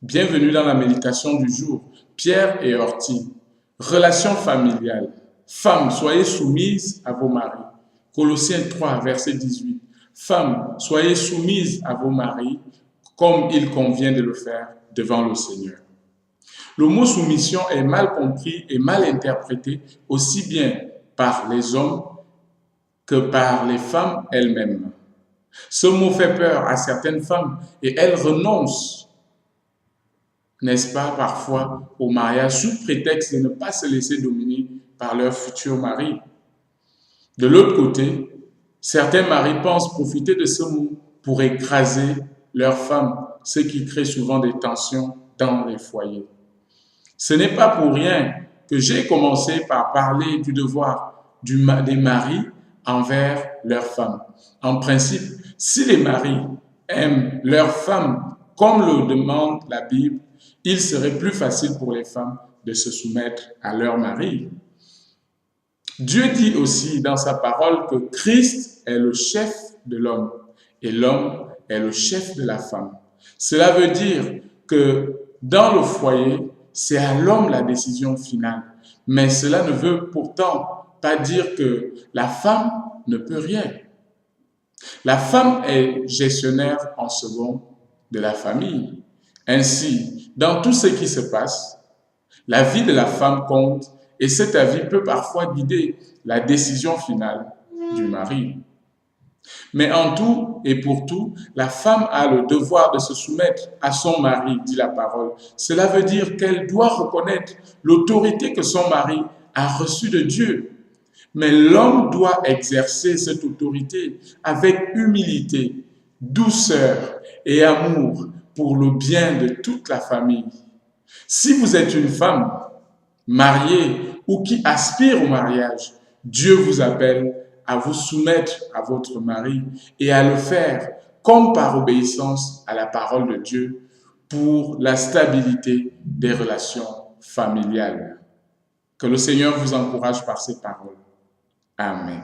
Bienvenue dans la méditation du jour. Pierre et Ortie. Relation familiale. Femmes, soyez soumises à vos maris. Colossiens 3, verset 18. Femmes, soyez soumises à vos maris comme il convient de le faire devant le Seigneur. Le mot soumission est mal compris et mal interprété aussi bien par les hommes que par les femmes elles-mêmes. Ce mot fait peur à certaines femmes et elles renoncent, n'est-ce pas, parfois au mariage sous prétexte de ne pas se laisser dominer par leur futur mari. De l'autre côté, certains maris pensent profiter de ce mot pour écraser leur femme, ce qui crée souvent des tensions dans les foyers. Ce n'est pas pour rien que j'ai commencé par parler du devoir des maris envers leurs femmes. En principe, si les maris aiment leurs femmes comme le demande la Bible, il serait plus facile pour les femmes de se soumettre à leur mari. Dieu dit aussi dans sa parole que Christ est le chef de l'homme et l'homme est le chef de la femme. Cela veut dire que dans le foyer, c'est à l'homme la décision finale. Mais cela ne veut pourtant pas dire que la femme ne peut rien. La femme est gestionnaire en second de la famille. Ainsi, dans tout ce qui se passe, la vie de la femme compte et cet avis peut parfois guider la décision finale du mari. Mais en tout et pour tout, la femme a le devoir de se soumettre à son mari, dit la parole. Cela veut dire qu'elle doit reconnaître l'autorité que son mari a reçue de Dieu. Mais l'homme doit exercer cette autorité avec humilité, douceur et amour pour le bien de toute la famille. Si vous êtes une femme mariée ou qui aspire au mariage, Dieu vous appelle à vous soumettre à votre mari et à le faire comme par obéissance à la parole de Dieu pour la stabilité des relations familiales. Que le Seigneur vous encourage par ces paroles. Amen.